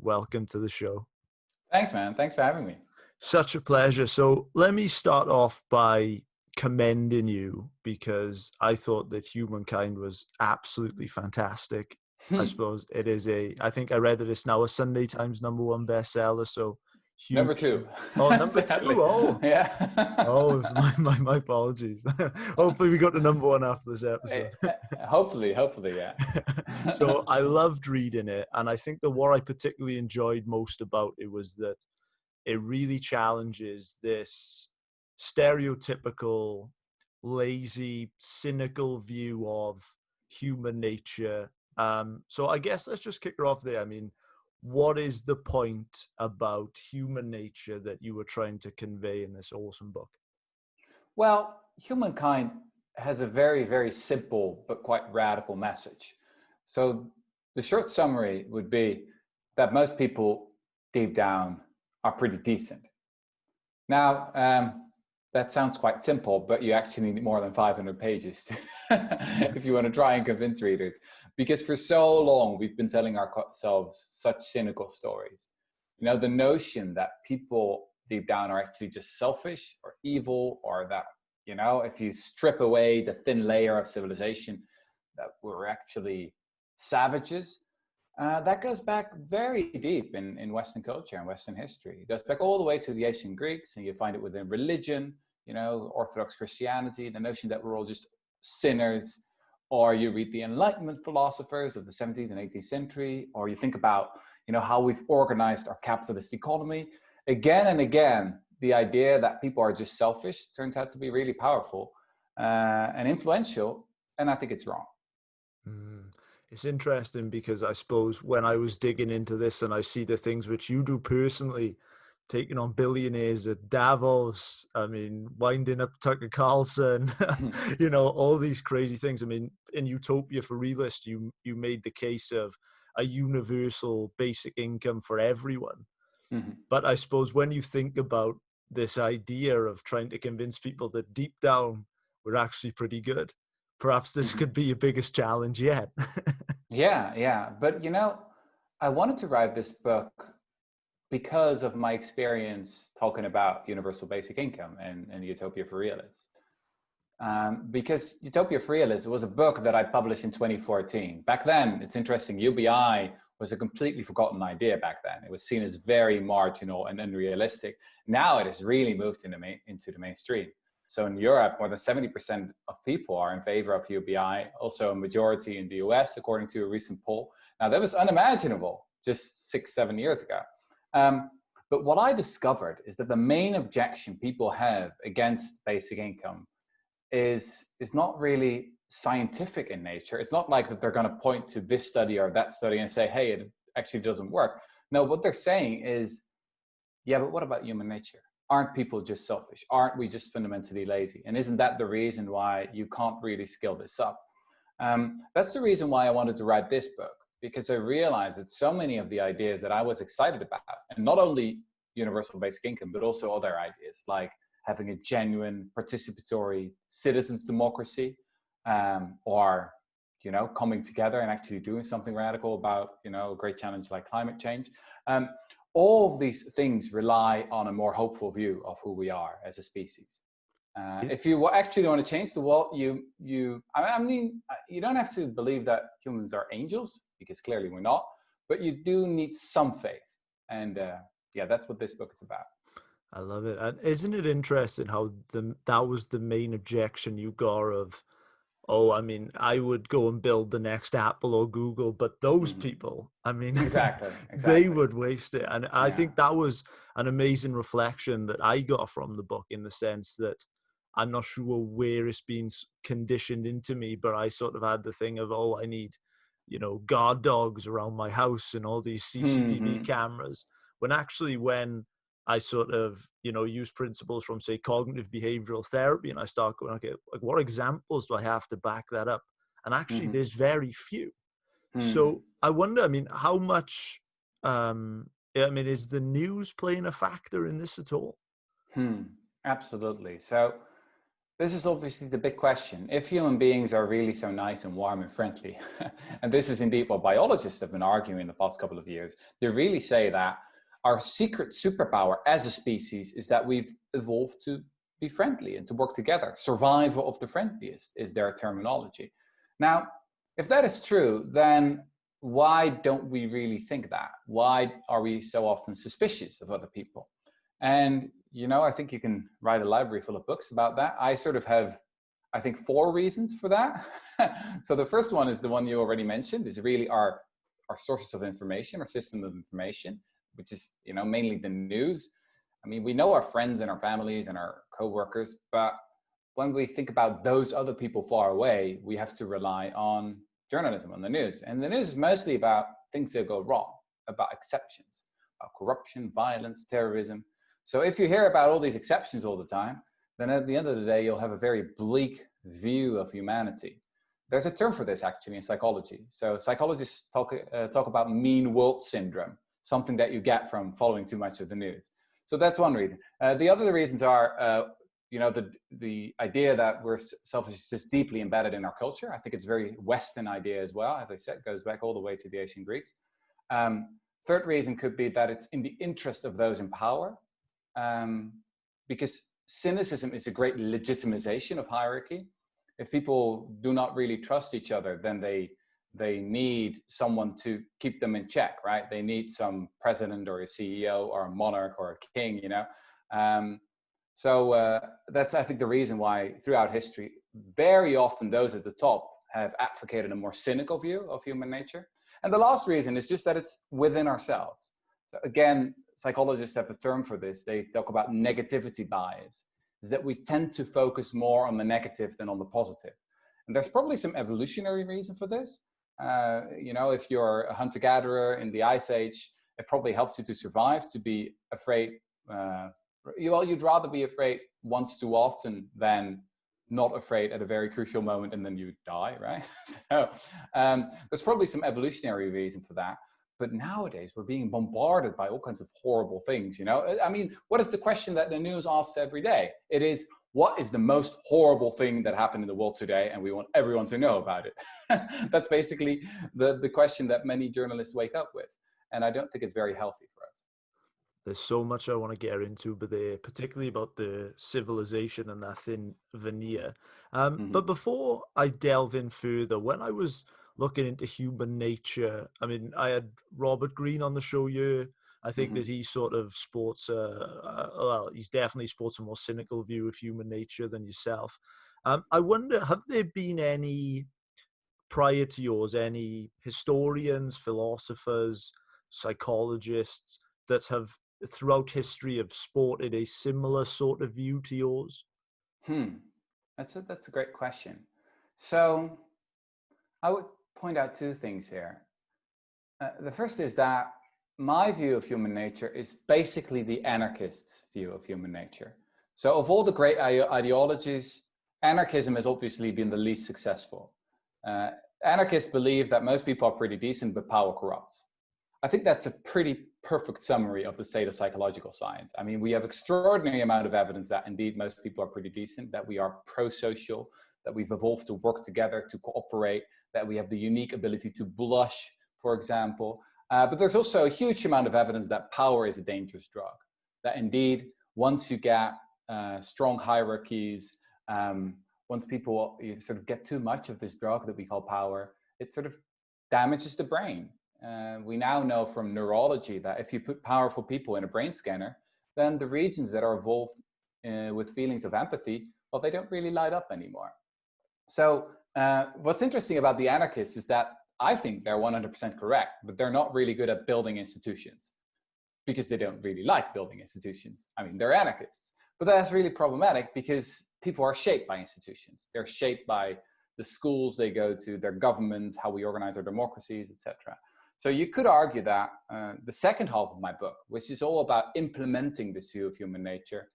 welcome to the show. Thanks, man. Thanks for having me. Such a pleasure. So let me start off by commending you because I thought that Humankind was absolutely fantastic. I suppose it is I think I read that it's now a Sunday Times #1 bestseller. So huge. Number 2. Oh, number 2. Oh, yeah. Oh, my apologies. Hopefully we got to #1 after this episode. Hopefully, yeah. So I loved reading it. And I think that what I particularly enjoyed most about it was that it really challenges this stereotypical, lazy, cynical view of human nature. So I guess let's just kick her off there. I mean, what is the point about human nature that you were trying to convey in this awesome book? Well, Humankind has a very, very simple but quite radical message. So the short summary would be that most people deep down are pretty decent. Now, that sounds quite simple, but you actually need more than 500 pages if you want to try and convince readers. Because for so long, we've been telling ourselves such cynical stories. You know, the notion that people deep down are actually just selfish or evil, or that, you know, if you strip away the thin layer of civilization, that we're actually savages. That goes back very deep in Western culture and Western history. It goes back all the way to the ancient Greeks, and you find it within religion, you know, Orthodox Christianity, the notion that we're all just sinners. Or you read the Enlightenment philosophers of the 17th and 18th century, or you think about, you know, how we've organized our capitalist economy. Again and again, the idea that people are just selfish turns out to be really powerful and influential, and I think it's wrong. It's interesting because I suppose when I was digging into this and I see the things which you do personally, taking on billionaires at Davos, I mean, winding up Tucker Carlson, you know, all these crazy things. I mean, in Utopia for realists, you made the case of a universal basic income for everyone. But I suppose when you think about this idea of trying to convince people that deep down we're actually pretty good, perhaps this could be your biggest challenge yet. Yeah. But, you know, I wanted to write this book because of my experience talking about universal basic income and Utopia for realists. Because Utopia for realists was a book that I published in 2014. Back then, it's interesting, UBI was a completely forgotten idea back then. It was seen as very marginal and unrealistic. Now it has really moved into the mainstream. So in Europe, more than 70% of people are in favor of UBI, also a majority in the US, according to a recent poll. Now that was unimaginable just 6-7 years ago. But what I discovered is that the main objection people have against basic income is not really scientific in nature. It's not like that they're going to point to this study or that study and say, hey, it actually doesn't work. No, what they're saying is, yeah, but what about human nature? Aren't people just selfish? Aren't we just fundamentally lazy? And isn't that the reason why you can't really scale this up? That's the reason why I wanted to write this book, because I realized that so many of the ideas that I was excited about, and not only universal basic income, but also other ideas like having a genuine participatory citizens democracy, or, you know, coming together and actually doing something radical about, you know, a great challenge like climate change. All of these things rely on a more hopeful view of who we are as a species. If you actually want to change the world, I mean, you don't have to believe that humans are angels, because clearly we're not, but you do need some faith. And yeah, that's what this book is about. I love it. And isn't it interesting how that was the main objection you got of, oh, I mean, I would go and build the next Apple or Google, but those people, I mean, exactly. They would waste it. And I think that was an amazing reflection that I got from the book, in the sense that I'm not sure where it's been conditioned into me, but I sort of had the thing of, oh, I need, you know, guard dogs around my house and all these CCTV cameras. When actually, when I sort of, you know, use principles from, say, cognitive behavioral therapy, and I start going, okay, like, what examples do I have to back that up? And actually, there's very few. So I wonder, I mean, how much, I mean, is the news playing a factor in this at all? Absolutely. So This is obviously the big question. If human beings are really so nice and warm and friendly, and this is indeed what biologists have been arguing in the past couple of years, they really say that our secret superpower as a species is that we've evolved to be friendly and to work together. Survival of the friendliest is their terminology. Now, if that is true, then why don't we really think that? Why are we so often suspicious of other people? And, you know, I think you can write a library full of books about that. I sort of have, I think, 4 reasons for that. So the first one is the one you already mentioned, is really our sources of information, our system of information, which is, you know, mainly the news. I mean, we know our friends and our families and our coworkers, but when we think about those other people far away, we have to rely on journalism, on the news. And the news is mostly about things that go wrong, about exceptions, about corruption, violence, terrorism. So if you hear about all these exceptions all the time, then at the end of the day, you'll have a very bleak view of humanity. There's a term for this actually in psychology. So psychologists talk about mean world syndrome, something that you get from following too much of the news. So that's one reason. The other reasons are, you know, the idea that we're selfish is just deeply embedded in our culture. I think it's a very Western idea as well. As I said, goes back all the way to the ancient Greeks. Third reason could be that it's in the interest of those in power. Because cynicism is a great legitimization of hierarchy. If people do not really trust each other, then they need someone to keep them in check, right? They need some president or a CEO or a monarch or a king, you know? So that's, I think, the reason why throughout history, very often those at the top have advocated a more cynical view of human nature. And the last reason is just that it's within ourselves. So again, psychologists have a term for this. They talk about negativity bias, is that we tend to focus more on the negative than on the positive. And there's probably some evolutionary reason for this. You know, if you're a hunter-gatherer in the Ice Age, it probably helps you to survive, to be afraid. Well, you'd rather be afraid once too often than not afraid at a very crucial moment and then you die, right? So there's probably some evolutionary reason for that. But nowadays, we're being bombarded by all kinds of horrible things, you know? I mean, what is the question that the news asks every day? It is, what is the most horrible thing that happened in the world today? And we want everyone to know about it. That's basically the question that many journalists wake up with. And I don't think it's very healthy for us. There's so much I want to get into, but particularly about the civilization and that thin veneer. But before I delve in further, when I was looking into human nature, I mean, I had Robert Greene on the show here. I think that he sort of sports well, he's definitely sports a more cynical view of human nature than yourself. I wonder, have there been any, prior to yours, any historians, philosophers, psychologists that have throughout history have sported a similar sort of view to yours? That's a great question. So I would point out 2 things here. The first is that my view of human nature is basically the anarchist's view of human nature. So of all the great ideologies, anarchism has obviously been the least successful. Anarchists believe that most people are pretty decent, but power corrupts. I think that's a pretty perfect summary of the state of psychological science. I mean, we have extraordinary amount of evidence that indeed most people are pretty decent, that we are pro-social, that we've evolved to work together, to cooperate, that we have the unique ability to blush, for example. But there's also a huge amount of evidence that power is a dangerous drug, that indeed, once you get strong hierarchies, once people sort of get too much of this drug that we call power, it sort of damages the brain. We now know from neurology that if you put powerful people in a brain scanner, then the regions that are involved with feelings of empathy, well, they don't really light up anymore. So what's interesting about the anarchists is that I think they're 100% correct, but they're not really good at building institutions because they don't really like building institutions. I mean, they're anarchists, but that's really problematic because people are shaped by institutions. They're shaped by the schools they go to, their governments, how we organize our democracies, etc. So you could argue that the second half of my book, which is all about implementing this view of human nature,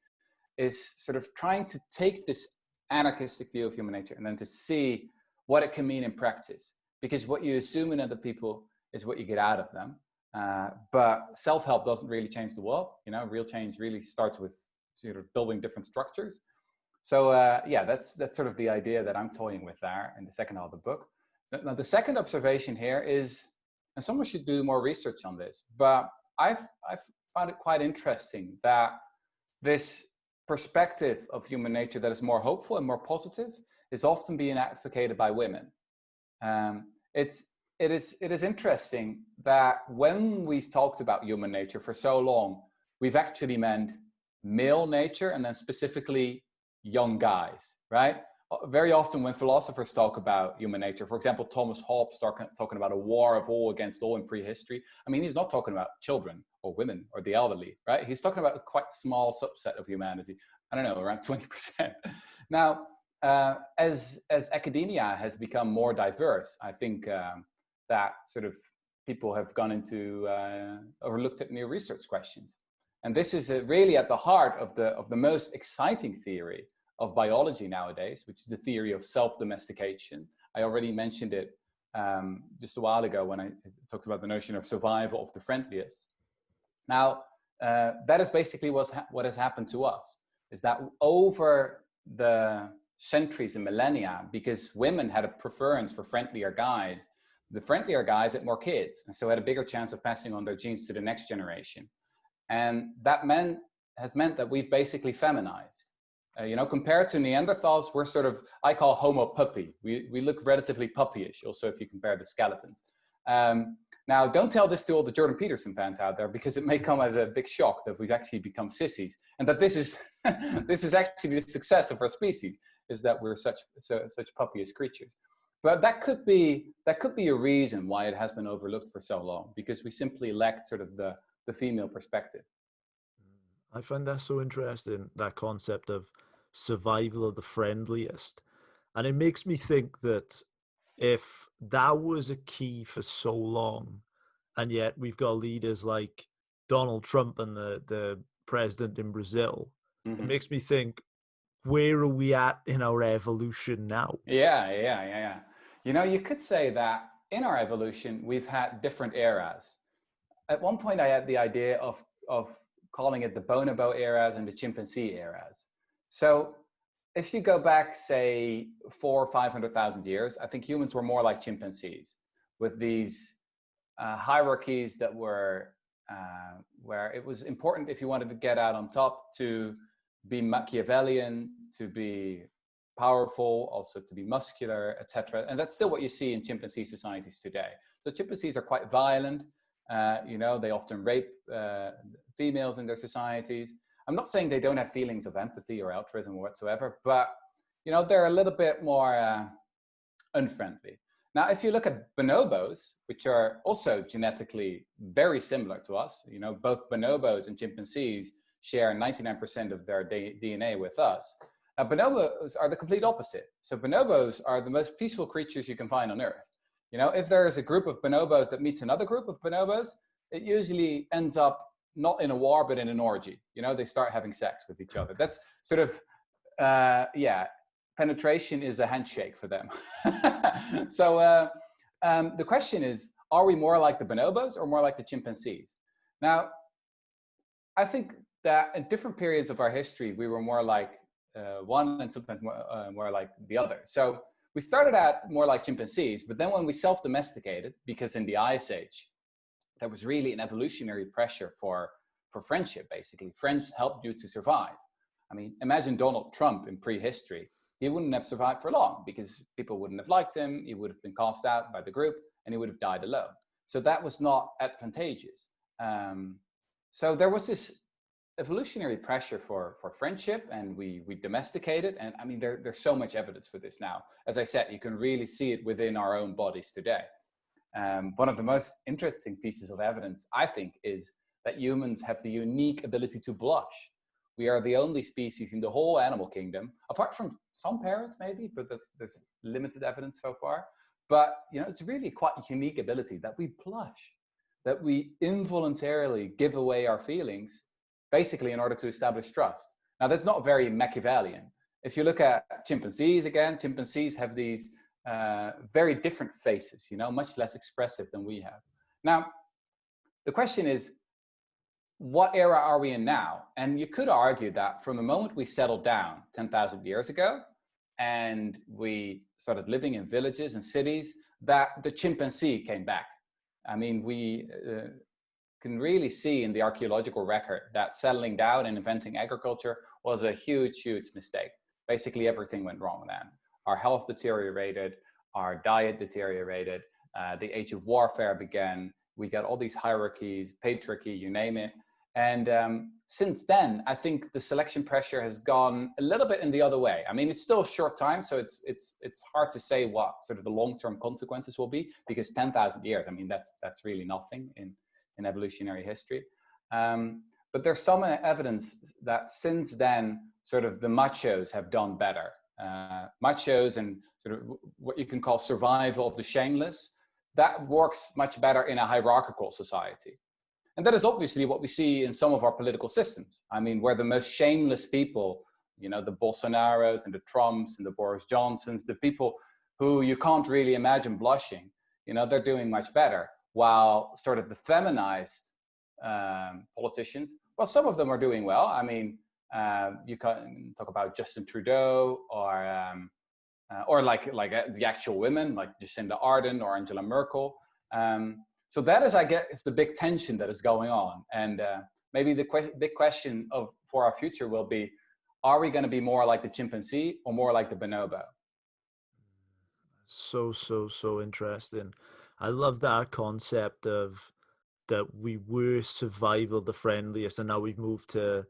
is sort of trying to take this anarchistic view of human nature and then to see what it can mean in practice. Because what you assume in other people is what you get out of them. But self-help doesn't really change the world. You know, real change really starts with sort of building different structures. So yeah, that's sort of the idea that I'm toying with there in the second half of the book. Now, the second observation here is, and someone should do more research on this, but I've found it quite interesting that this perspective of human nature that is more hopeful and more positive is often being advocated by women. It is interesting that when we've talked about human nature for so long, we've actually meant male nature, and then specifically young guys, right? Very often when philosophers talk about human nature, for example, Thomas Hobbes talking about a war of all against all in prehistory. I mean, he's not talking about children or women or the elderly, right? He's talking about a quite small subset of humanity. I don't know, around 20%. Now, as academia has become more diverse, I think that sort of people have gone into or looked at new research questions. And this is really at the heart of the most exciting theory of biology nowadays, which is the theory of self-domestication. I already mentioned it just a while ago when I talked about the notion of survival of the friendliest. Now, that is basically what has happened to us, is that over the centuries and millennia, because women had a preference for friendlier guys, the friendlier guys had more kids, and so had a bigger chance of passing on their genes to the next generation. And that has meant that we've basically feminized. Compared to Neanderthals, we're sort of, I call Homo puppy. We look relatively puppyish, also if you compare the skeletons. Now, don't tell this to all the Jordan Peterson fans out there, because it may come as a big shock that we've actually become sissies, and that this is this is actually the success of our species, is that we're such puppyish creatures. But that could be a reason why it has been overlooked for so long, because we simply lacked sort of the female perspective. I find that so interesting, that concept of survival of the friendliest. And it makes me think that if that was a key for so long, and yet we've got leaders like Donald Trump and the president in Brazil, it makes me think, where are we at in our evolution now? Yeah. You could say that in our evolution, we've had different eras. At one point, I had the idea of calling it the bonobo eras and the chimpanzee eras. So if you go back, say, 400,000 or 500,000 years, I think humans were more like chimpanzees, with these hierarchies that were where it was important, if you wanted to get out on top, to be Machiavellian, to be powerful, also to be muscular, etc. And that's still what you see in chimpanzee societies today. So chimpanzees are quite violent. They often rape females in their societies. I'm not saying they don't have feelings of empathy or altruism whatsoever, but they're a little bit more unfriendly. Now, if you look at bonobos, which are also genetically very similar to us, both bonobos and chimpanzees share 99% of their DNA with us. Now, bonobos are the complete opposite. So bonobos are the most peaceful creatures you can find on Earth. If there is a group of bonobos that meets another group of bonobos, it usually ends up not in a war, but in an orgy. They start having sex with each other. That's sort of, penetration is a handshake for them. So the question is, are we more like the bonobos or more like the chimpanzees? Now, I think that in different periods of our history, we were more like one and sometimes more like the other. So we started out more like chimpanzees, but then when we self-domesticated, because in the Ice Age, there was really an evolutionary pressure for friendship, basically. Friends helped you to survive. I mean, imagine Donald Trump in prehistory. He wouldn't have survived for long because people wouldn't have liked him. He would have been cast out by the group and he would have died alone. So that was not advantageous. So there was this evolutionary pressure for friendship, and we domesticated. And I mean, there's so much evidence for this now. As I said, you can really see it within our own bodies today. One of the most interesting pieces of evidence, I think, is that humans have the unique ability to blush. We are the only species in the whole animal kingdom, apart from some parrots maybe, but there's limited evidence so far. But it's really quite a unique ability that we blush, that we involuntarily give away our feelings, basically in order to establish trust. Now, that's not very Machiavellian. If you look at chimpanzees again, chimpanzees have these very different faces, much less expressive than we have. Now, the question is, what era are we in now? And you could argue that from the moment we settled down 10,000 years ago and we started living in villages and cities, that the chimpanzee came back. I mean, we can really see in the archaeological record that settling down and inventing agriculture was a huge, huge mistake. Basically, everything went wrong then. Our health deteriorated, our diet deteriorated, the age of warfare began. We got all these hierarchies, patriarchy, you name it. And since then, I think the selection pressure has gone a little bit in the other way. I mean, it's still a short time, so it's hard to say what sort of the long-term consequences will be, because 10,000 years, I mean, that's really nothing in evolutionary history. But there's some evidence that since then, sort of the machos have done better. Machos and sort of what you can call survival of the shameless, that works much better in a hierarchical society. And that is obviously what we see in some of our political systems. I mean, where the most shameless people, you know, the Bolsonaros and the Trumps and the Boris Johnsons, the people who you can't really imagine blushing, you know, they're doing much better. While sort of the feminized politicians, well, some of them are doing well. I mean, you can talk about Justin Trudeau or like the actual women, like Jacinda Ardern or Angela Merkel. So that is, I guess, the big tension that is going on. And maybe the big question for our future will be, are we going to be more like the chimpanzee or more like the bonobo? So interesting. I love that concept of that we were survival the friendliest, and now we've moved to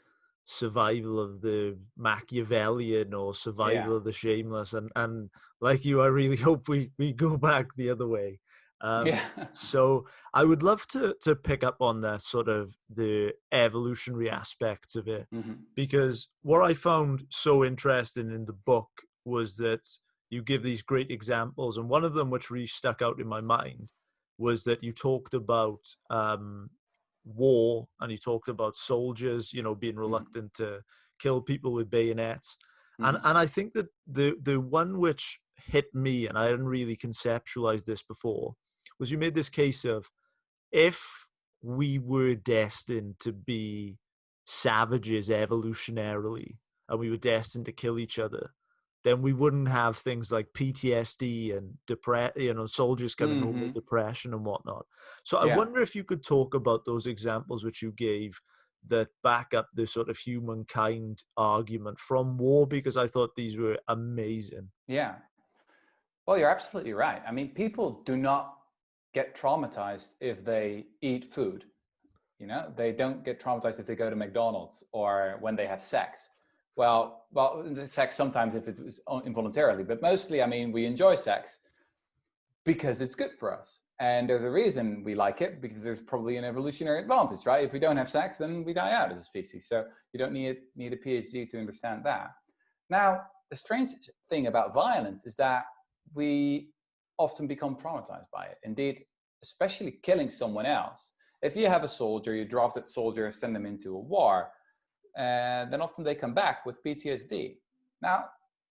survival of the Machiavellian or survival of the shameless. And like you, I really hope we go back the other way. So I would love to pick up on that sort of the evolutionary aspects of it, because what I found so interesting in the book was that you give these great examples, and one of them which really stuck out in my mind was that you talked about war, and you talked about soldiers, you know, being reluctant to kill people with bayonets. And I think that the one which hit me, and I hadn't really conceptualized this before, was you made this case of, if we were destined to be savages evolutionarily and we were destined to kill each other, then we wouldn't have things like PTSD and soldiers coming home with depression and whatnot. So I wonder if you could talk about those examples which you gave that back up the sort of humankind argument from war, because I thought these were amazing. Yeah. Well, you're absolutely right. I mean, people do not get traumatized if they eat food. You know, they don't get traumatized if they go to McDonald's or when they have sex. Well, sex sometimes if it's involuntarily, but mostly, I mean, we enjoy sex because it's good for us. And there's a reason we like it, because there's probably an evolutionary advantage, right? If we don't have sex, then we die out as a species. So you don't need a PhD to understand that. Now, the strange thing about violence is that we often become traumatized by it. Indeed, especially killing someone else. If you have a soldier, you drafted soldier, send them into a war, then often they come back with PTSD. Now,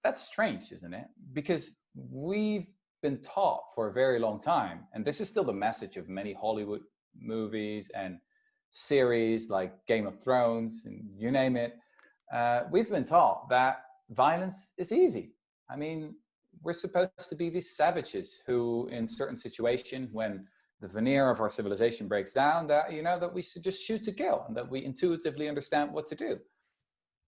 that's strange, isn't it? Because we've been taught for a very long time, and this is still the message of many Hollywood movies and series like Game of Thrones, and you name it. We've been taught that violence is easy. I mean, we're supposed to be these savages who, in certain situations, when the veneer of our civilization breaks down, that, you know, that we should just shoot to kill and that we intuitively understand what to do.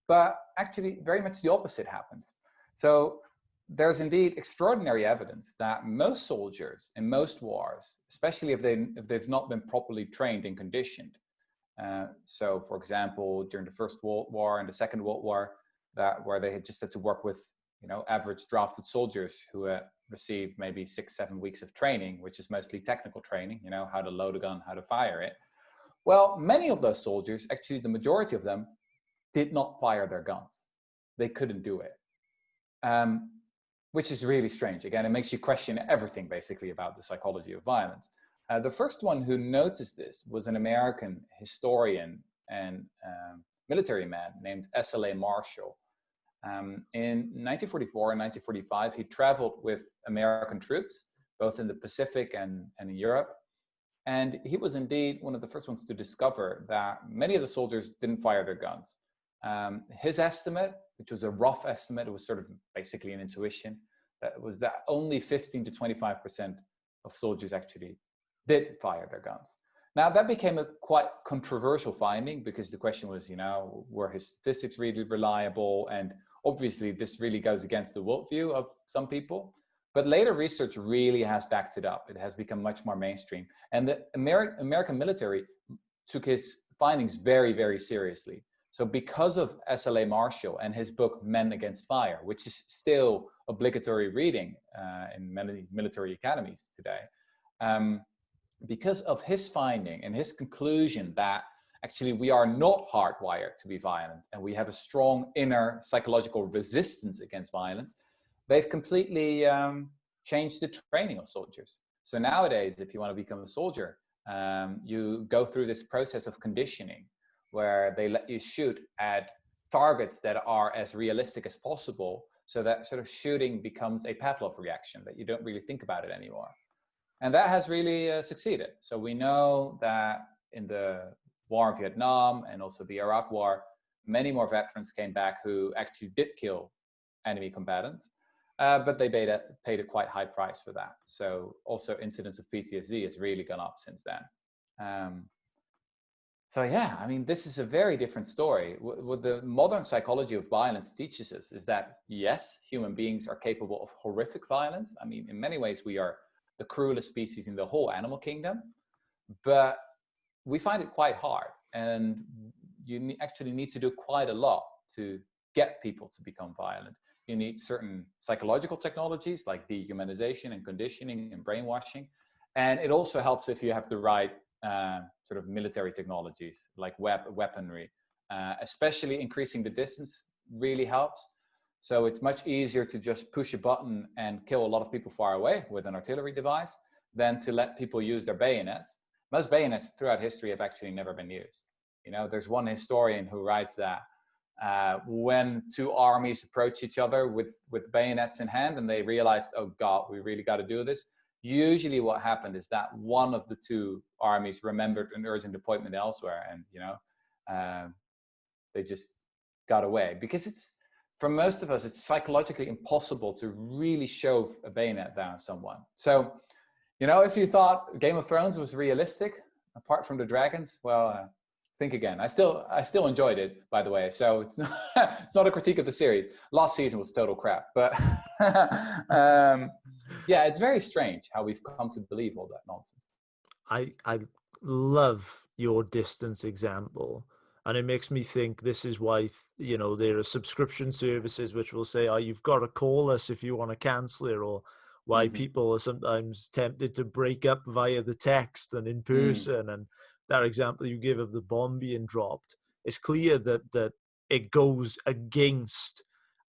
But actually, very much the opposite happens. So there's indeed extraordinary evidence that most soldiers in most wars, especially if they've not been properly trained and conditioned. So, for example, during the First World War and the Second World War, where they had just had to work with, you know, average drafted soldiers who had received maybe 6-7 weeks of training, which is mostly technical training, you know, how to load a gun, how to fire it. Well, many of those soldiers, actually the majority of them, did not fire their guns. They couldn't do it, which is really strange. Again, it makes you question everything basically about the psychology of violence. The first one who noticed this was an American historian and military man named S.L.A. Marshall. In 1944 and 1945, he traveled with American troops, both in the Pacific and in Europe. And he was indeed one of the first ones to discover that many of the soldiers didn't fire their guns. His estimate, which was a rough estimate, it was sort of basically an intuition, that was that only 15 to 25% of soldiers actually did fire their guns. Now, that became a quite controversial finding because the question was, were his statistics really reliable? And obviously, this really goes against the worldview of some people. But later research really has backed it up. It has become much more mainstream. And the American military took his findings very, very seriously. So because of SLA Marshall and his book, Men Against Fire, which is still obligatory reading in many military academies today, because of his finding and his conclusion that actually we are not hardwired to be violent and we have a strong inner psychological resistance against violence, they've completely changed the training of soldiers. So nowadays, if you want to become a soldier, you go through this process of conditioning where they let you shoot at targets that are as realistic as possible, so that sort of shooting becomes a Pavlov reaction, that you don't really think about it anymore. And that has really succeeded. So we know that in the war in Vietnam and also the Iraq War, many more veterans came back who actually did kill enemy combatants, but they paid a quite high price for that. So also incidence of PTSD has really gone up since then. So yeah, I mean, this is a very different story. What the modern psychology of violence teaches us is that, yes, human beings are capable of horrific violence. I mean, in many ways, we are the cruelest species in the whole animal kingdom, but we find it quite hard. And you actually need to do quite a lot to get people to become violent. You need certain psychological technologies like dehumanization and conditioning and brainwashing. And it also helps if you have the right sort of military technologies like weaponry, especially increasing the distance really helps. So it's much easier to just push a button and kill a lot of people far away with an artillery device than to let people use their bayonets. Most bayonets throughout history have actually never been used. There's one historian who writes that when two armies approach each other with bayonets in hand and they realized, oh God, we really got to do this. Usually what happened is that one of the two armies remembered an urgent appointment elsewhere and, they just got away. Because for most of us, it's psychologically impossible to really shove a bayonet down someone. So, if you thought Game of Thrones was realistic, apart from the dragons, well, think again. I still enjoyed it, by the way. So it's not a critique of the series. Last season was total crap, but yeah, it's very strange how we've come to believe all that nonsense. I love your distance example, and it makes me think this is why there are subscription services which will say, oh, you've got to call us if you want to cancel it, or why people are sometimes tempted to break up via the text and in person. And that example you give of the bomb being dropped, it's clear that it goes against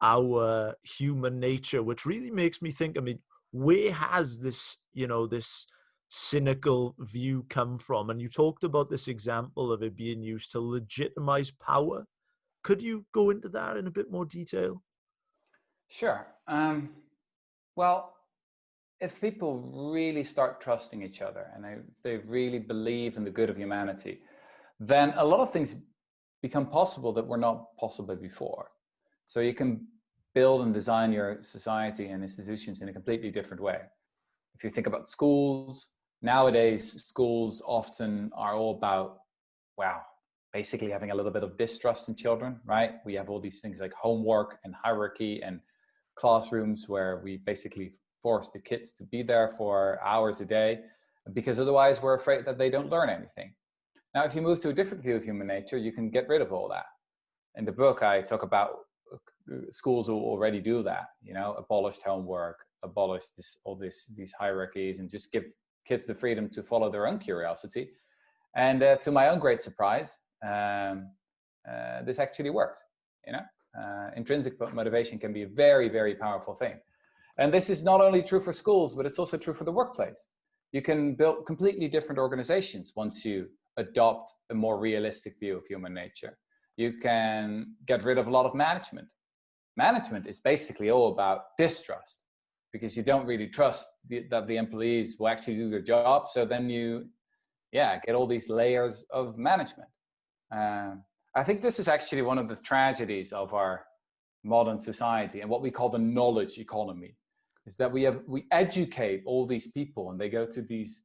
our human nature, which really makes me think, I mean, where has this, this cynical view come from? And you talked about this example of it being used to legitimize power. Could you go into that in a bit more detail? Sure. Well, if people really start trusting each other and they really believe in the good of humanity, then a lot of things become possible that were not possible before. So you can build and design your society and institutions in a completely different way. If you think about schools, nowadays schools often are all about, basically having a little bit of distrust in children, right? We have all these things like homework and hierarchy and classrooms where we basically force the kids to be there for hours a day, because otherwise we're afraid that they don't learn anything. Now, if you move to a different view of human nature, you can get rid of all that. In the book, I talk about schools who already do that, abolished homework, abolish these hierarchies, and just give kids the freedom to follow their own curiosity. And to my own great surprise, this actually works. Intrinsic motivation can be a very, very powerful thing. And this is not only true for schools, but it's also true for the workplace. You can build completely different organizations once you adopt a more realistic view of human nature. You can get rid of a lot of management. Management is basically all about distrust, because you don't really trust that the employees will actually do their job. So then you get all these layers of management. I think this is actually one of the tragedies of our modern society and what we call the knowledge economy, is that we educate all these people and they go to these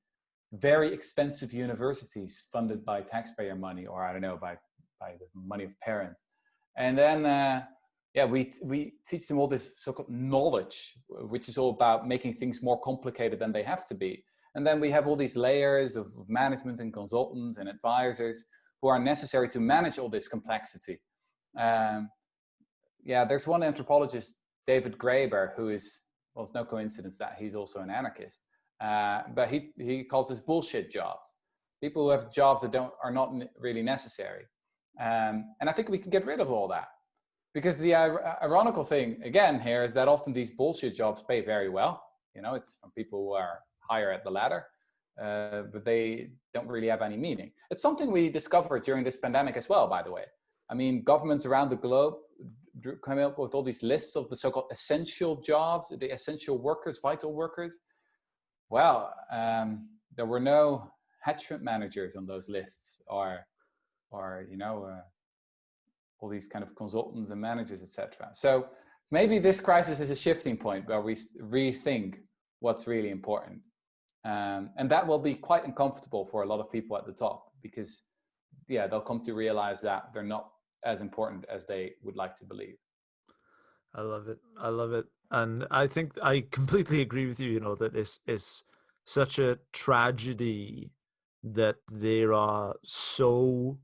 very expensive universities funded by taxpayer money, or I don't know, by the money of parents. And then, we teach them all this so-called knowledge, which is all about making things more complicated than they have to be. And then we have all these layers of management and consultants and advisors who are necessary to manage all this complexity. There's one anthropologist, David Graeber, who is, well, it's no coincidence that he's also an anarchist, but he calls this bullshit jobs. People who have jobs that are not really necessary. And I think we can get rid of all that. Because the ironical thing, again, here is that often these bullshit jobs pay very well. You know, it's from people who are higher at the ladder, but they don't really have any meaning. It's something we discovered during this pandemic as well, by the way. I mean, governments around the globe came up with all these lists of the so-called essential jobs, the essential workers, vital workers. Well, there were no hedge fund managers on those lists, or all these kind of consultants and managers, etc. So maybe this crisis is a shifting point where we rethink what's really important. And that will be quite uncomfortable for a lot of people at the top, because they'll come to realize that they're not as important as they would like to believe. I love it. And I think I completely agree with you, that this is such a tragedy that there are so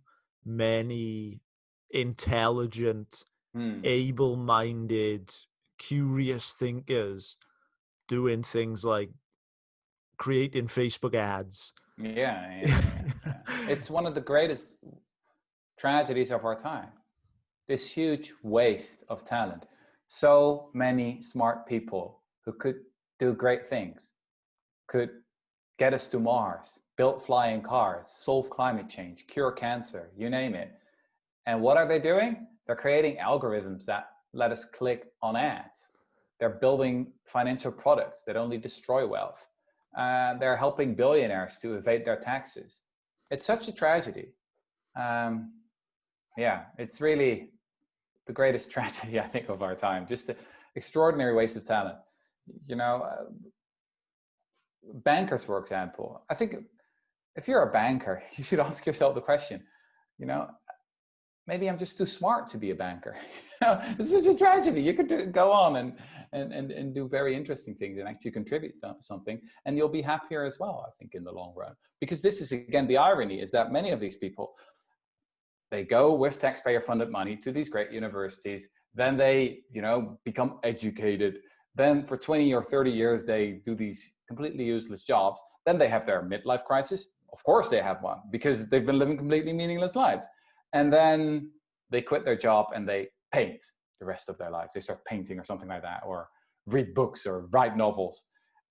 many intelligent, able-minded, curious thinkers doing things like creating Facebook ads. It's one of the greatest tragedies of our time, this huge waste of talent. So many smart people who could do great things, could get us to Mars, build flying cars, solve climate change, cure cancer, you name it. And what are they doing? They're creating algorithms that let us click on ads. They're building financial products that only destroy wealth. They're helping billionaires to evade their taxes. It's such a tragedy. It's really the greatest tragedy, I think, of our time. Just an extraordinary waste of talent. Bankers, for example. I think if you're a banker, you should ask yourself the question, maybe I'm just too smart to be a banker. It's such a tragedy. You could go on and do very interesting things and actually contribute something, and you'll be happier as well, I think, in the long run. Because this is, again, the irony is that many of these people, they go with taxpayer-funded money to these great universities, then they, become educated. Then for 20 or 30 years, they do these completely useless jobs. Then they have their midlife crisis. Of course they have one, because they've been living completely meaningless lives. And then they quit their job and they paint the rest of their lives. They start painting or something like that, or read books or write novels.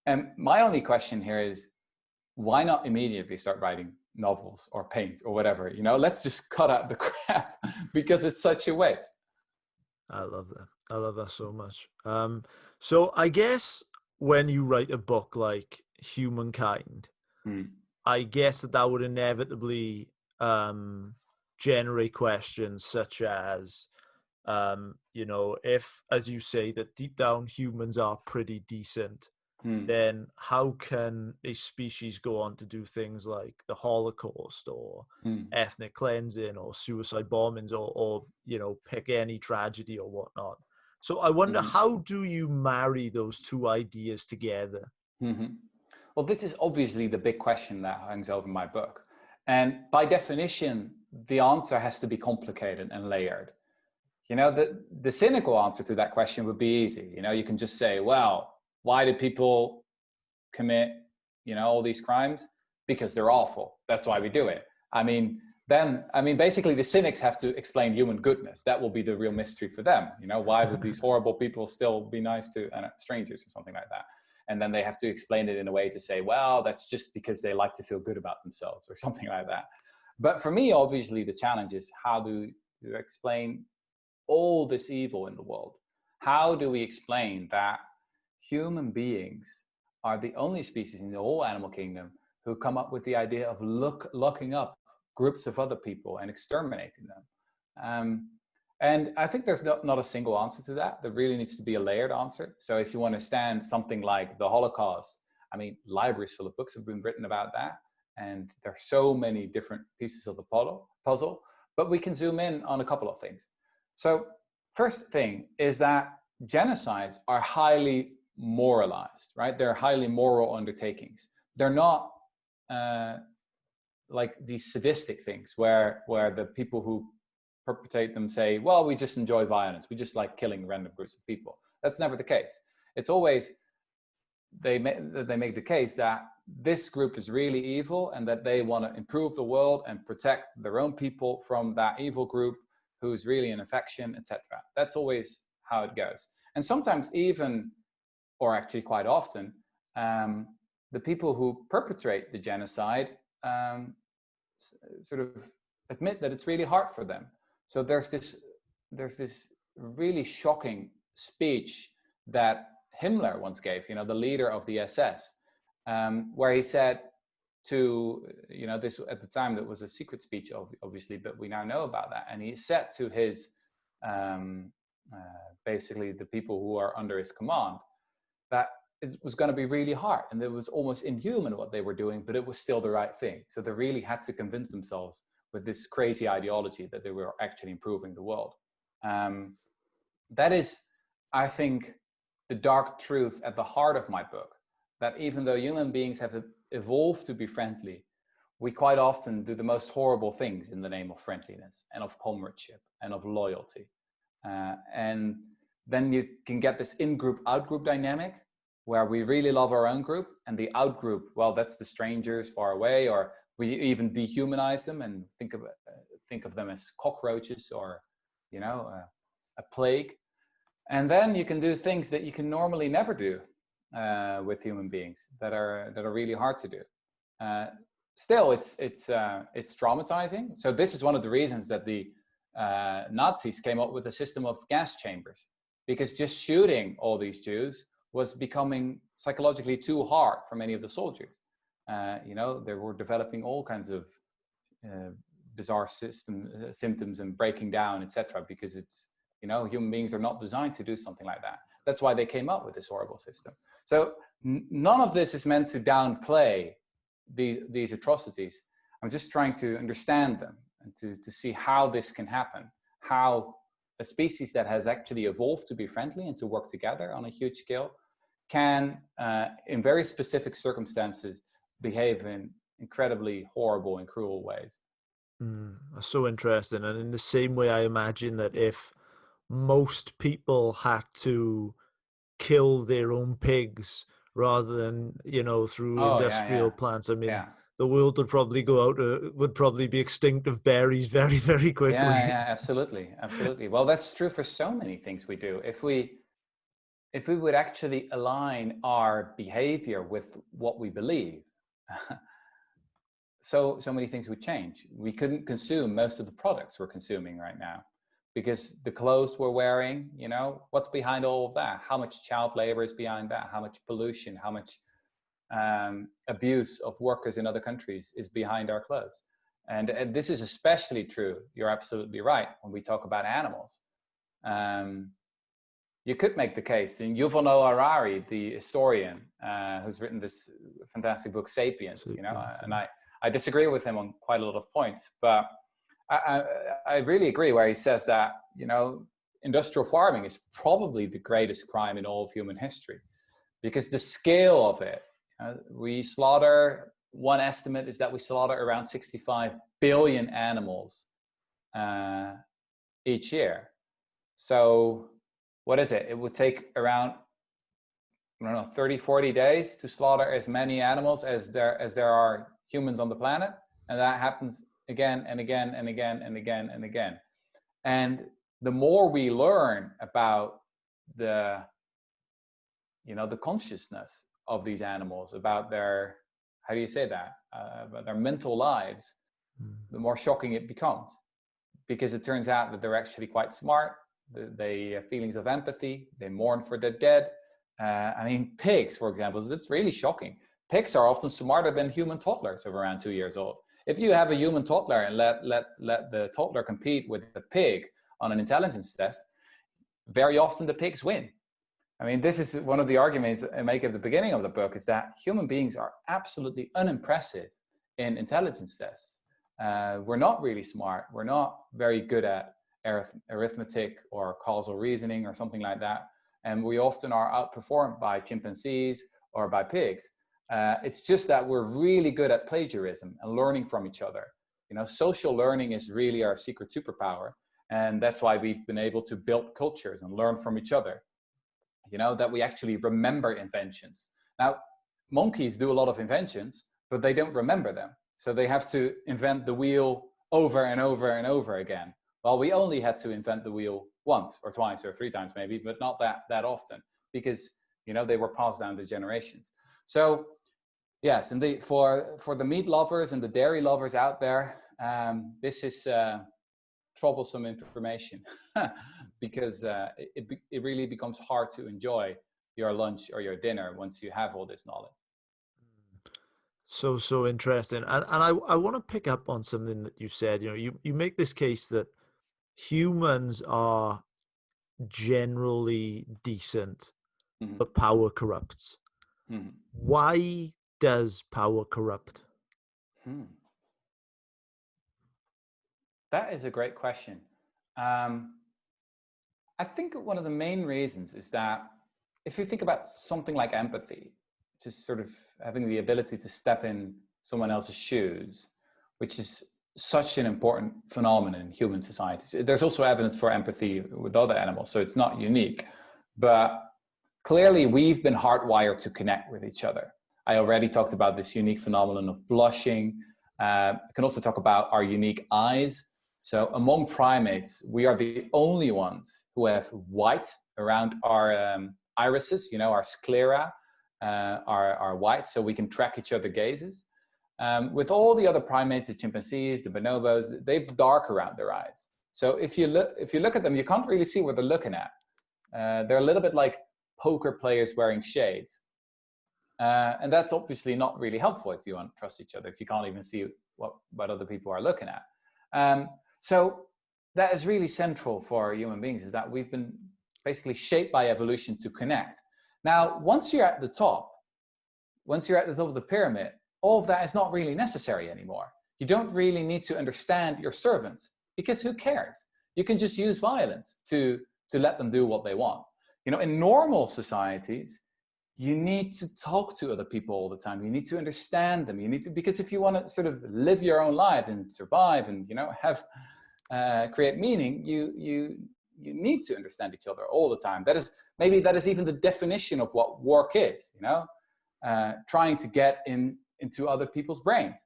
And my only question here is, why not immediately start writing novels or paint or whatever? Let's just cut out the crap, because it's such a waste. I love that. I love that so much. So I guess when you write a book like Humankind, I guess that would inevitably generate questions such as, if, as you say, that deep down humans are pretty decent, then how can a species go on to do things like the Holocaust or ethnic cleansing or suicide bombings or pick any tragedy or whatnot? So I wonder, how do you marry those two ideas together? Well, this is obviously the big question that hangs over my book. And by definition, the answer has to be complicated and layered. The cynical answer to that question would be easy. You can just say, well, why did people commit, all these crimes? Because they're awful. That's why we do it. Basically the cynics have to explain human goodness. That will be the real mystery for them. Why would these horrible people still be nice to strangers or something like that? And then they have to explain it in a way to say, well, that's just because they like to feel good about themselves or something like that. But for me, obviously, the challenge is, how do you explain all this evil in the world? How do we explain that human beings are the only species in the whole animal kingdom who come up with the idea of locking up groups of other people and exterminating them. And I think there's not a single answer to that. There really needs to be a layered answer. So if you understand something like the Holocaust, I mean, libraries full of books have been written about that. And there are so many different pieces of the puzzle, but we can zoom in on a couple of things. So first thing is that genocides are highly moralized, right? They're highly moral undertakings. They're not like these sadistic things where the people who perpetrate them say, well, we just enjoy violence. We just like killing random groups of people. That's never the case. It's always, they make the case that this group is really evil and that they want to improve the world and protect their own people from that evil group who's really an infection, etc. That's always how it goes. And sometimes even, or actually quite often, the people who perpetrate the genocide sort of admit that it's really hard for them. So there's this really shocking speech that Himmler once gave, the leader of the SS, where he said to, this at the time that was a secret speech, obviously, but we now know about that. And he said to his, basically the people who are under his command, that it was going to be really hard and it was almost inhuman what they were doing, but it was still the right thing. So they really had to convince themselves with this crazy ideology that they were actually improving the world. That is, I think, the dark truth at the heart of my book, that even though human beings have evolved to be friendly, we quite often do the most horrible things in the name of friendliness and of comradeship and of loyalty. And then you can get this in-group, out-group dynamic where we really love our own group, and the out-group, well, that's the strangers far away, or we even dehumanize them and think of them as cockroaches or, a plague. And then you can do things that you can normally never do with human beings that are really hard to do. Still, it's traumatizing. So this is one of the reasons that the Nazis came up with a system of gas chambers, because just shooting all these Jews was becoming psychologically too hard for many of the soldiers. They were developing all kinds of bizarre symptoms and breaking down, etc. Because it's, human beings are not designed to do something like that. That's why they came up with this horrible system. So none of this is meant to downplay these atrocities. I'm just trying to understand them and to see how this can happen, how a species that has actually evolved to be friendly and to work together on a huge scale can, in very specific circumstances, behave in incredibly horrible and cruel ways. That's so interesting. And in the same way, I imagine that if most people had to kill their own pigs rather than, through industrial plants, I mean, the world would probably would probably be extinct of berries very, very quickly. Yeah, absolutely. Well, that's true for so many things we do. If we would actually align our behavior with what we believe, so many things would change. We couldn't consume most of the products we're consuming right now because the clothes we're wearing, what's behind all of that? How much child labor is behind that? How much pollution, how much abuse of workers in other countries is behind our clothes? And this is especially true, you're absolutely right, when we talk about animals. You could make the case, and Yuval Noah Harari, the historian, who's written this fantastic book, Sapiens, and I disagree with him on quite a lot of points, but I really agree where he says that, industrial farming is probably the greatest crime in all of human history, because the scale of it, one estimate is that we slaughter around 65 billion animals each year. So what is it? It would take around, 30, 40 days to slaughter as many animals as there are humans on the planet. And that happens again and again and again and again and again. And the more we learn about the consciousness of these animals, about their, about their mental lives, the more shocking it becomes. Because it turns out that they're actually quite smart. They have feelings of empathy. They mourn for their dead. Pigs, for example, that's really shocking. pigs are often smarter than human toddlers of around 2 years old. If you have a human toddler and let the toddler compete with the pig on an intelligence test, very often the pigs win. I mean, this is one of the arguments I make at the beginning of the book, is that human beings are absolutely unimpressive in intelligence tests. We're not really smart. We're not very good at arithmetic or causal reasoning or something like that. And we often are outperformed by chimpanzees or by pigs. It's just that we're really good at plagiarism and learning from each other. You know, social learning is really our secret superpower. And that's why we've been able to build cultures and learn from each other. You know, that we actually remember inventions. Now, monkeys do a lot of inventions, but they don't remember them. So they have to invent the wheel over and over and over again. Well, we only had to invent the wheel once or twice or 3 times maybe, but not that often, because, you know, they were passed down the generations. So yes, and for the meat lovers and the dairy lovers out there, this is troublesome information because it really becomes hard to enjoy your lunch or your dinner once you have all this knowledge. So interesting. And I want to pick up on something that you said. You know, you make this case that humans are generally decent, Mm-hmm. but power corrupts. Mm-hmm. Why does power corrupt? That is a great question. I think one of the main reasons is that if you think about something like empathy, just sort of having the ability to step in someone else's shoes, which is such an important phenomenon in human societies. There's also evidence for empathy with other animals, so it's not unique. But clearly, we've been hardwired to connect with each other. I already talked about this unique phenomenon of blushing. I can also talk about our unique eyes. So among primates, we are the only ones who have white around our irises, you know, our sclera are white, so we can track each other's gazes. With all the other primates, the chimpanzees, the bonobos, they've dark around their eyes. So if you look at them, you can't really see what they're looking at. They're a little bit like poker players wearing shades. And that's obviously not really helpful if you want to trust each other, if you can't even see what other people are looking at. So that is really central for human beings, is that we've been basically shaped by evolution to connect. Now, once you're at the top of the pyramid, all of that is not really necessary anymore. You don't really need to understand your servants, because who cares? You can just use violence to let them do what they want. You know, in normal societies, you need to talk to other people all the time. You need to understand them. Because if you want to sort of live your own life and survive and, you know, have create meaning, you need to understand each other all the time. That is even the definition of what work is, you know, trying to get into other people's brains.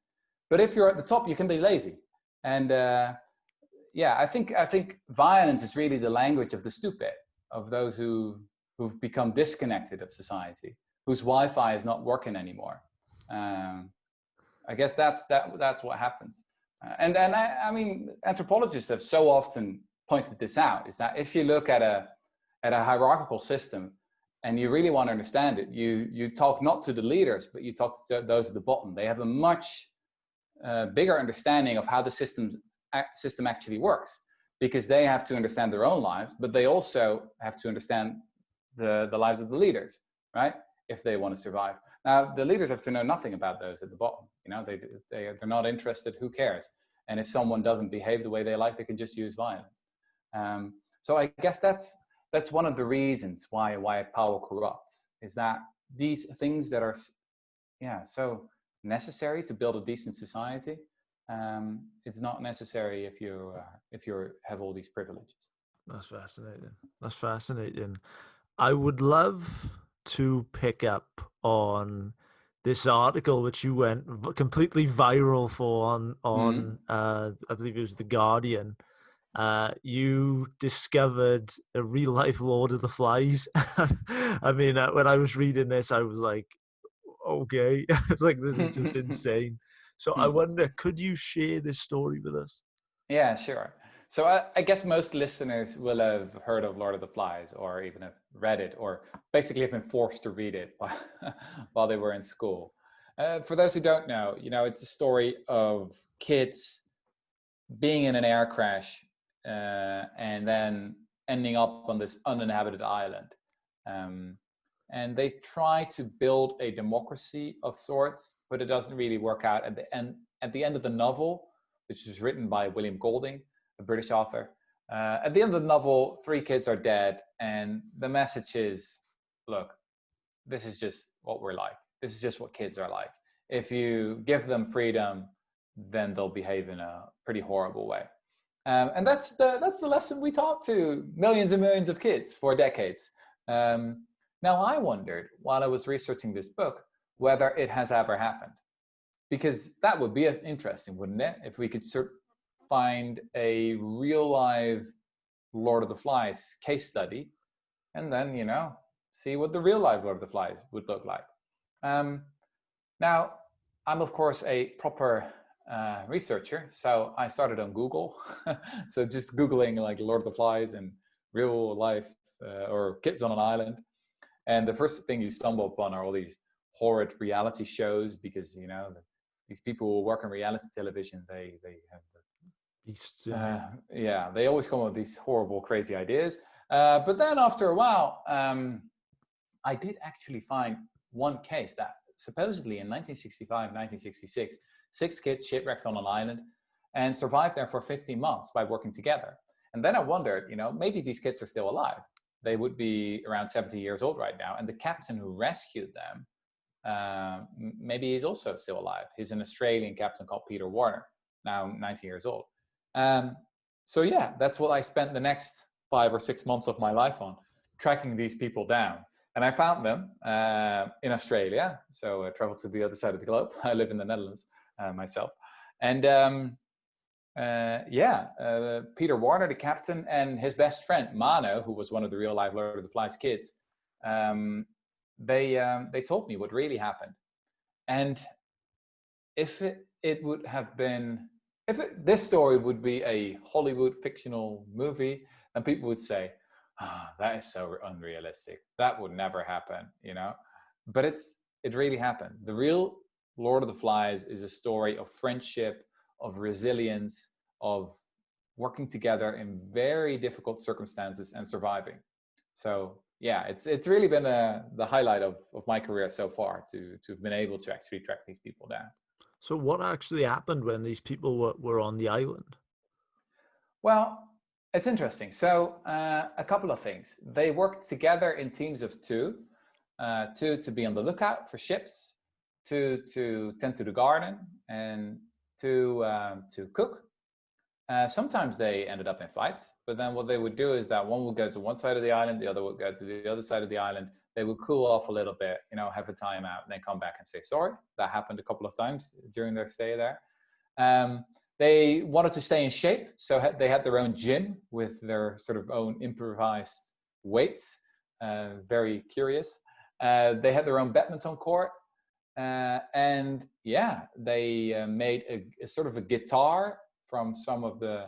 But if you're at the top, you can be lazy. And I think violence is really the language of the stupid, of those who've become disconnected of society, whose Wi-Fi is not working anymore. I guess that's what happens. And I mean, anthropologists have so often pointed this out, is that if you look at a hierarchical system and you really want to understand it, you talk not to the leaders, but you talk to those at the bottom. They have a much bigger understanding of how the system actually works, because they have to understand their own lives, but they also have to understand the lives of the leaders, right? If they want to survive. Now, the leaders have to know nothing about those at the bottom. You know, they're not interested. Who cares? And if someone doesn't behave the way they like, they can just use violence. So I guess that's one of the reasons why power corrupts, is that these things that are, so necessary to build a decent society, it's not necessary if you have all these privileges. That's fascinating. I would love to pick up on this article which you went completely viral for on I believe it was The Guardian. You discovered a real life Lord of the Flies. I mean, when I was reading this, I was like, okay, I was like, this is just insane. So I wonder, could you share this story with us? Yeah, sure. So I guess most listeners will have heard of Lord of the Flies, or even have read it, or basically have been forced to read it while they were in school. For those who don't know, it's a story of kids being in an air crash and then ending up on this uninhabited island. And they try to build a democracy of sorts, but it doesn't really work out. At the end of the novel, which was written by William Golding, a British author, at the end of the novel, 3 kids are dead, and the message is, look, this is just what we're like. This is just what kids are like. If you give them freedom, then they'll behave in a pretty horrible way. And that's the lesson we taught to millions and millions of kids for decades. Now, I wondered, while I was researching this book, whether it has ever happened. Because that would be interesting, wouldn't it? If we could find a real live Lord of the Flies case study, and then, see what the real life Lord of the Flies would look like. Now, I'm, of course, a proper researcher, so I started on Google. So just Googling like Lord of the Flies and real life or kids on an island. And the first thing you stumble upon are all these horrid reality shows, because, these people who work in reality television, they have Beasts, they always come up with these horrible, crazy ideas. But then after a while, I did actually find one case that supposedly in 1965, 1966, 6 kids shipwrecked on an island and survived there for 15 months by working together. And then I wondered, maybe these kids are still alive. They would be around 70 years old right now. And the captain who rescued them, maybe he's also still alive. He's an Australian captain called Peter Warner, now 90 years old. So yeah, that's what I spent the next 5 or 6 months of my life on, tracking these people down. And I found them in Australia. So I traveled to the other side of the globe. I live in the Netherlands myself. And Peter Warner, the captain, and his best friend, Mano, who was one of the real life Lord of the Flies kids, they told me what really happened. And if it would have been, this story would be a Hollywood fictional movie, and people would say, that is so unrealistic. That would never happen, But it really happened. The real Lord of the Flies is a story of friendship, of resilience, of working together in very difficult circumstances and surviving. So yeah, it's really been the highlight of my career so far to have been able to actually track these people down. So what actually happened when these people were on the island? Well, it's interesting. So a couple of things. They worked together in teams of 2 to be on the lookout for ships, to tend to the garden, and to cook. Sometimes they ended up in fights, but then what they would do is that one would go to one side of the island, the other would go to the other side of the island. They would cool off a little bit, have a time out, and then come back and say sorry. That happened a couple of times during their stay there. They wanted to stay in shape, so they had their own gym with their sort of own improvised weights. Very curious. They had their own badminton court. And yeah, they made a sort of a guitar from some of the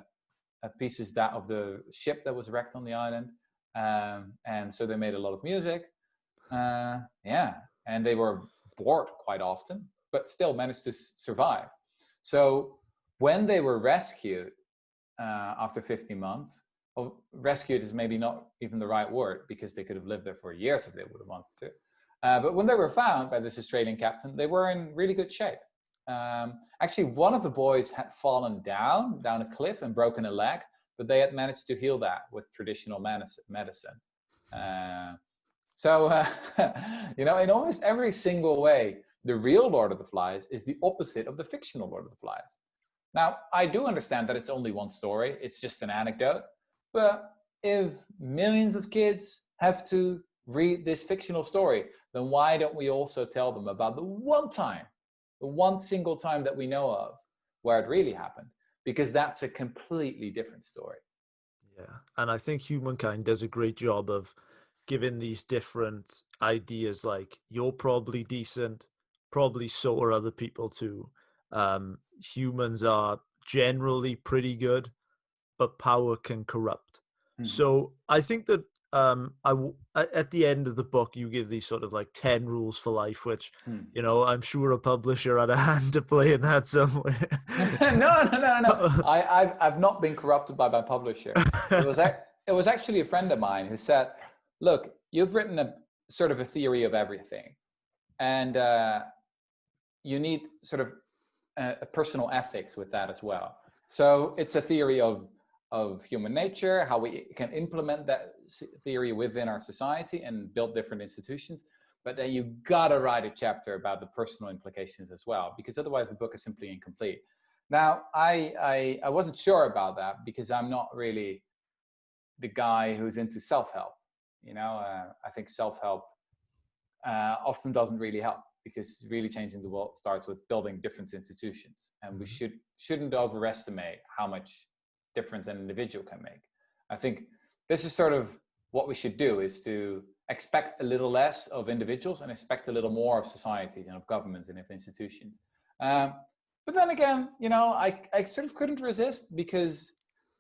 pieces of the ship that was wrecked on the island. And so they made a lot of music. And they were bored quite often, but still managed to survive. So when they were rescued after 15 months, well, rescued is maybe not even the right word, because they could have lived there for years if they would have wanted to. But when they were found by this Australian captain, they were in really good shape. Actually, one of the boys had fallen down a cliff and broken a leg, but they had managed to heal that with traditional medicine. So, in almost every single way, the real Lord of the Flies is the opposite of the fictional Lord of the Flies. Now, I do understand that it's only one story. It's just an anecdote. But if millions of kids have to read this fictional story, then why don't we also tell them about the one single time that we know of where it really happened? Because that's a completely different story. Yeah, and I think Humankind does a great job of giving these different ideas, like you're probably decent, probably so are other people too. Humans are generally pretty good, but power can corrupt. Mm-hmm. So I think that at the end of the book, you give these sort of like 10 rules for life, which, you know, I'm sure a publisher had a hand to play in that somewhere. No. I've not been corrupted by my publisher. It was actually a friend of mine who said, look, you've written a sort of a theory of everything, and you need sort of a personal ethics with that as well. So it's a theory of human nature, how we can implement that theory within our society and build different institutions. But then you gotta write a chapter about the personal implications as well, because otherwise the book is simply incomplete. Now, I wasn't sure about that because I'm not really the guy who's into self-help. You know, I think self-help often doesn't really help, because really changing the world starts with building different institutions, and we shouldn't overestimate how much difference an individual can make. I think this is sort of what we should do, is to expect a little less of individuals and expect a little more of societies and of governments and of institutions. But then again, you know, I sort of couldn't resist, because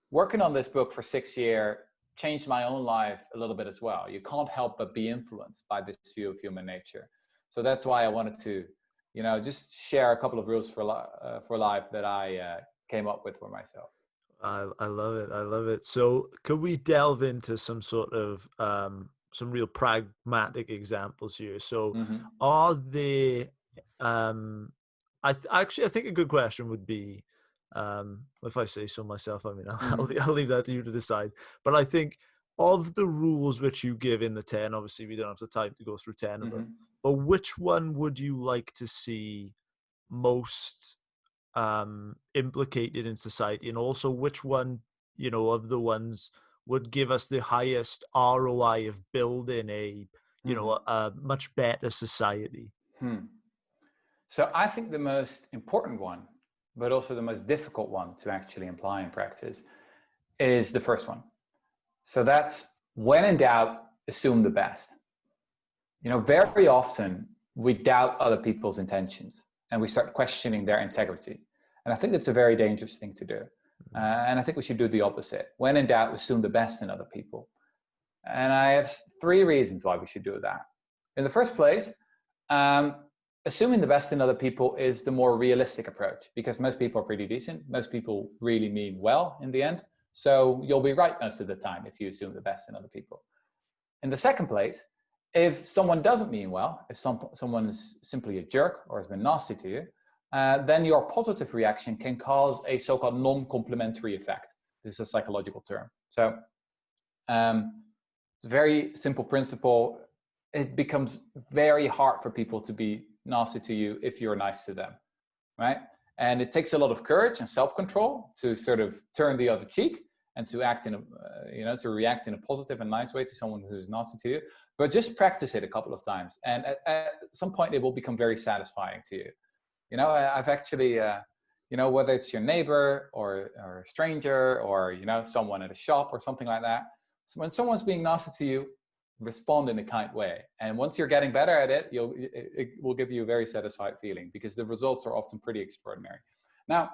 working on this book for 6 years changed my own life a little bit as well. You can't help but be influenced by this view of human nature. So that's why I wanted to, you know, just share a couple of rules for life that I came up with for myself. I love it. I love it. So could we delve into some sort of some real pragmatic examples here? So are there actually I think a good question would be, if I say so myself, I mean I'll leave that to you to decide. But I think of the rules which you give in the 10, obviously we don't have the time to go through 10 of them, but which one would you like to see most implicated in society, and also which one, you know, of the ones would give us the highest ROI of building a, you know, a much better society? So I think the most important one, but also the most difficult one to actually apply in practice, is the first one. So that's, when in doubt, assume the best. You know, very often we doubt other people's intentions and we start questioning their integrity. And I think it's a very dangerous thing to do. And I think we should do the opposite. When in doubt, assume the best in other people. And I have 3 reasons why we should do that. In the first place, assuming the best in other people is the more realistic approach, because most people are pretty decent. Most people really mean well in the end. So you'll be right most of the time if you assume the best in other people. In the second place, if someone doesn't mean well, if someone is simply a jerk or has been nasty to you, then your positive reaction can cause a so-called non-complementary effect. This is a psychological term. So it's a very simple principle. It becomes very hard for people to be nasty to you if you're nice to them, right? And it takes a lot of courage and self-control to sort of turn the other cheek and to act in a, to react in a positive and nice way to someone who's nasty to you. But just practice it a couple of times, and at some point it will become very satisfying to you. You know, I've actually, whether it's your neighbor or a stranger or, someone at a shop or something like that. So when someone's being nasty to you, respond in a kind way. And once you're getting better at it, it will give you a very satisfied feeling, because the results are often pretty extraordinary. Now,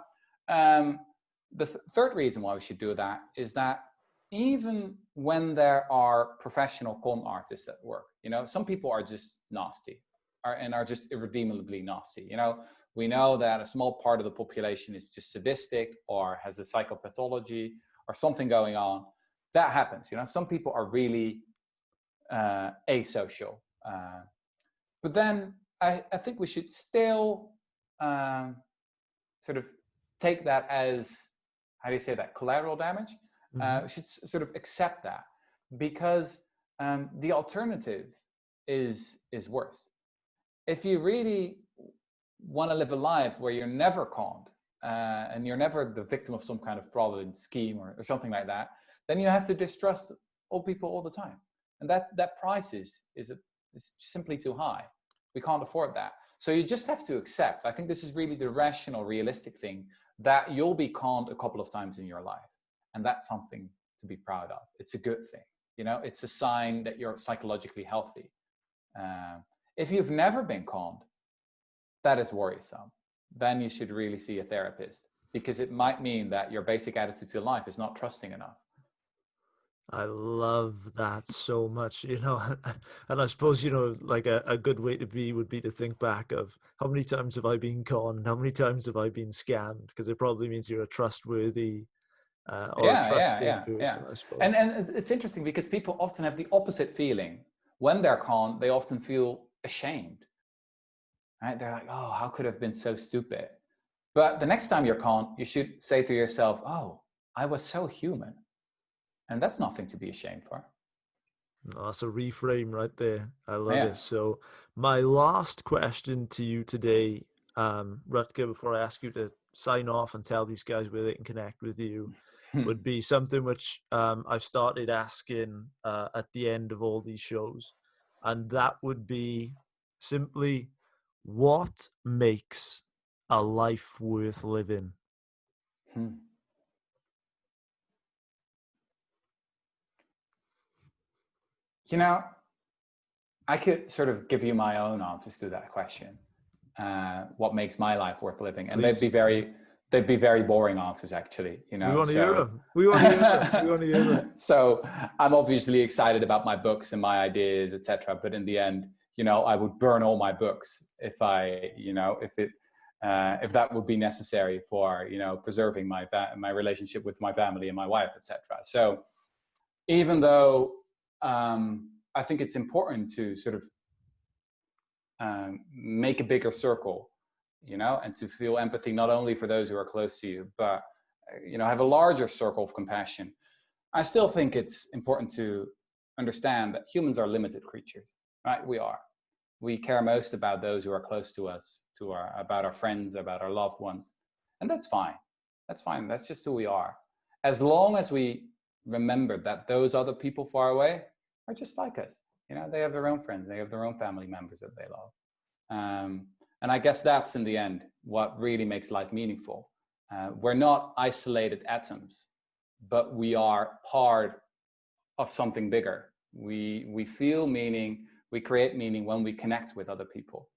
the third reason why we should do that is that even when there are professional con artists at work, some people are just nasty and are just irredeemably nasty. We know that a small part of the population is just sadistic or has a psychopathology or something going on. That happens. Some people are really asocial. But then I think we should still sort of take that as, how do you say that, collateral damage? We should sort of accept that, because the alternative is worse. If you really want to live a life where you're never conned and you're never the victim of some kind of fraudulent scheme or something like that, then you have to distrust all people all the time. And that price is simply too high. We can't afford that. So you just have to accept, I think this is really the rational, realistic thing, that you'll be conned a couple of times in your life. And that's something to be proud of. It's a good thing. It's a sign that you're psychologically healthy. If you've never been conned, that is worrisome. Then you should really see a therapist, because it might mean that your basic attitude to life is not trusting enough. I love that so much, and I suppose, like a good way to be would be to think back of how many times have I been conned, how many times have I been scammed, because it probably means you're a trustworthy or a Yeah, yeah, trusting yeah, yeah. person, I And suppose. it's interesting because people often have the opposite feeling. When they're conned, they often feel ashamed, right? They're like, oh, how could I have been so stupid? But the next time you're conned, you should say to yourself, oh, I was so human. And that's nothing to be ashamed for. No, that's a reframe right there. I love Yeah. it. So my last question to you today, Rutger, before I ask you to sign off and tell these guys where they can connect with you, would be something which I've started asking at the end of all these shows. And that would be simply, what makes a life worth living? Hmm. You know, I could sort of give you my own answers to that question. What makes my life worth living? And Please. they'd be very boring answers, actually. We want to hear So them. We want to hear them. We want to hear them. so I'm obviously excited about my books and my ideas, etc. But in the end, I would burn all my books if if that would be necessary for preserving my relationship with my family and my wife, etc. So even though I think it's important to sort of make a bigger circle, and to feel empathy not only for those who are close to you, but have a larger circle of compassion. I still think it's important to understand that humans are limited creatures, right? We are. We care most about those who are close to us, about our friends, about our loved ones, and that's fine. That's fine. That's just who we are. As long as we remember that those other people far away are just like us. They have their own friends, they have their own family members that they love. And I guess that's in the end what really makes life meaningful. We're not isolated atoms, but we are part of something bigger. We feel meaning, we create meaning when we connect with other people.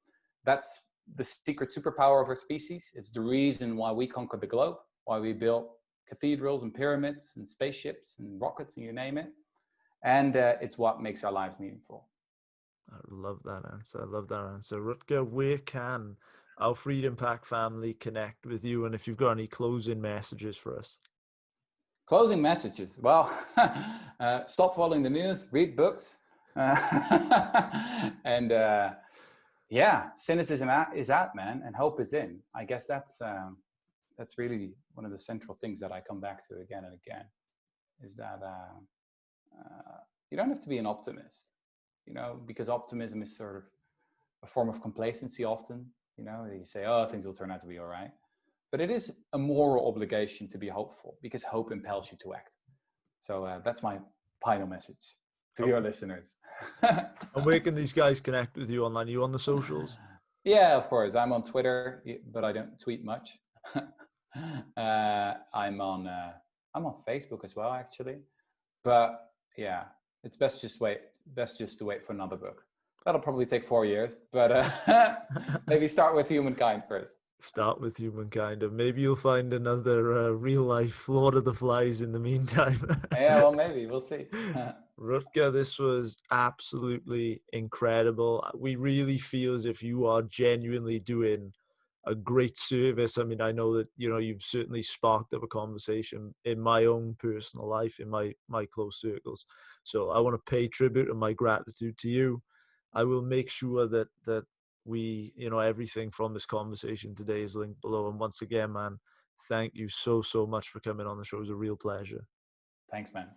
That's the secret superpower of our species. It's the reason why we conquered the globe, why we built cathedrals and pyramids and spaceships and rockets and you name it. And it's what makes our lives meaningful. I love that answer. I love that answer. Rutger, where can our Freedom Pack family connect with you? And if you've got any closing messages for us? Closing messages. Well, stop following the news, read books. And yeah, cynicism is out, man, and hope is in. I guess that's really one of the central things that I come back to again and again, is that you don't have to be an optimist, because optimism is sort of a form of complacency often. You say, oh, things will turn out to be all right. But it is a moral obligation to be hopeful, because hope impels you to act. So that's my final message to your listeners. And where can these guys connect with you online? Are you on the socials? Yeah, of course. I'm on Twitter, but I don't tweet much. I'm on Facebook as well, actually. But yeah, it's best just to wait for another book. That'll probably take 4 years, but maybe start with Humankind first. Start with Humankind, and maybe you'll find another real life Lord of the Flies in the meantime. Yeah, well, maybe we'll see. Rutger, this was absolutely incredible. We really feel as if you are genuinely doing a great service. I mean, I know that you've certainly sparked up a conversation in my own personal life, in my close circles. So I want to pay tribute and my gratitude to you. I will make sure that we, everything from this conversation today is linked below. And once again, man, thank you so much for coming on the show. It was a real pleasure. Thanks, man.